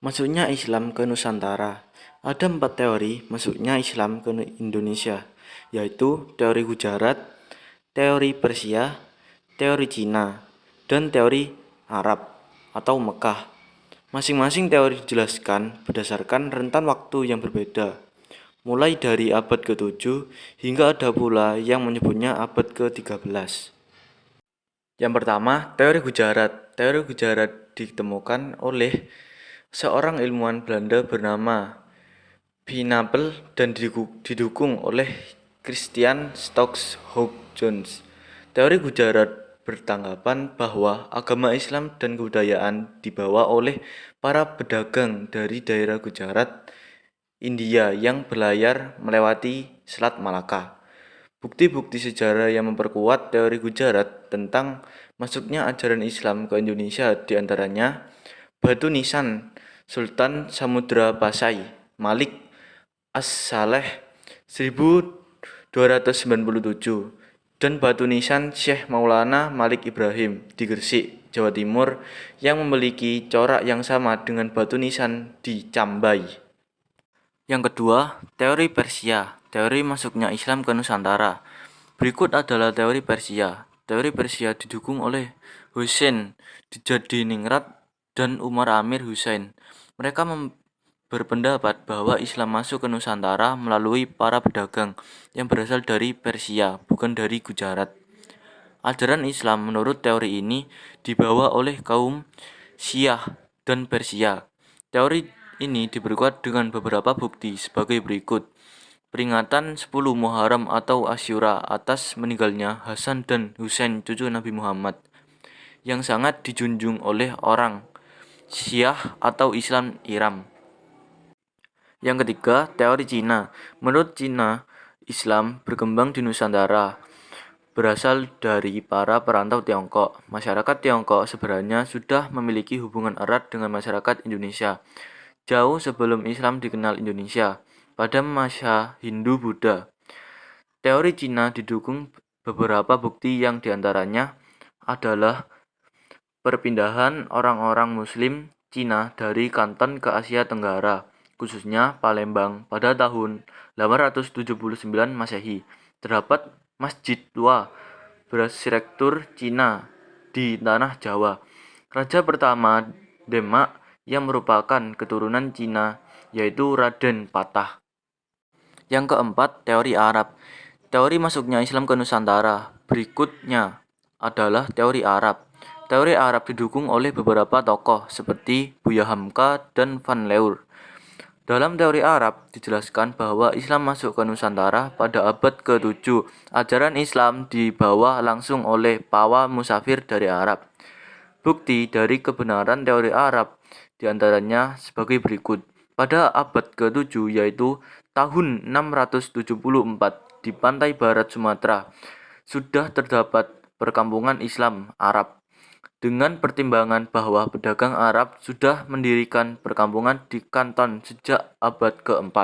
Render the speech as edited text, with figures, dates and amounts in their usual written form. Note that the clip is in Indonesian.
Masuknya Islam ke Nusantara. Ada 4 teori masuknya Islam ke Indonesia, yaitu teori Gujarat, teori Persia, teori Cina, dan teori Arab atau Mekah. Masing-masing teori dijelaskan berdasarkan rentan waktu yang berbeda, mulai dari abad ke-7 hingga ada pula yang menyebutnya abad ke-13. Yang pertama, teori Gujarat. Teori Gujarat ditemukan oleh seorang ilmuwan Belanda bernama Pinnapel dan didukung oleh Christian Stokes Hugh-Jones. Teori Gujarat bertanggapan bahwa agama Islam dan kebudayaan dibawa oleh para pedagang dari daerah Gujarat, India yang berlayar melewati Selat Malaka. Bukti-bukti sejarah yang memperkuat teori Gujarat tentang masuknya ajaran Islam ke Indonesia diantaranya batu nisan Sultan Samudra Pasai Malik As-Saleh 1297 dan batu nisan Syekh Maulana Malik Ibrahim di Gresik, Jawa Timur yang memiliki corak yang sama dengan batu nisan di Cambai. Yang kedua, teori Persia. Teori masuknya Islam ke Nusantara. Berikut adalah teori Persia. Teori Persia didukung oleh Hussein Dijadiningrat dan Umar Amir Hussein. Mereka berpendapat bahwa Islam masuk ke Nusantara melalui para pedagang yang berasal dari Persia, bukan dari Gujarat. Ajaran Islam menurut teori ini dibawa oleh kaum Syiah dan Persia. Teori ini diperkuat dengan beberapa bukti sebagai berikut. Peringatan 10 Muharram atau Asyura atas meninggalnya Hasan dan Husain cucu Nabi Muhammad yang sangat dijunjung oleh orang Syiah atau Islam Iram. Yang ketiga, teori Cina. Menurut Cina, Islam berkembang di Nusantara berasal dari para perantau Tiongkok. Masyarakat Tiongkok sebenarnya sudah memiliki hubungan erat dengan masyarakat Indonesia jauh sebelum Islam dikenal Indonesia pada masa Hindu-Buddha. Teori Cina didukung beberapa bukti yang diantaranya adalah perpindahan orang-orang Muslim Cina dari Kanton ke Asia Tenggara, khususnya Palembang pada tahun 879 Masehi. Terdapat masjid tua berarsitektur Cina di tanah Jawa. Raja pertama Demak yang merupakan keturunan Cina, yaitu Raden Patah. Yang keempat, teori Arab. Teori masuknya Islam ke Nusantara berikutnya adalah teori Arab. Teori Arab didukung oleh beberapa tokoh seperti Buya Hamka dan Van Leur. Dalam teori Arab dijelaskan bahwa Islam masuk ke Nusantara pada abad ke-7. Ajaran Islam dibawa langsung oleh Pawa Musafir dari Arab. Bukti dari kebenaran teori Arab diantaranya sebagai berikut. Pada abad ke-7 yaitu tahun 674 di pantai barat Sumatera sudah terdapat perkampungan Islam Arab. Dengan pertimbangan bahwa pedagang Arab sudah mendirikan perkampungan di Kanton sejak abad ke-4.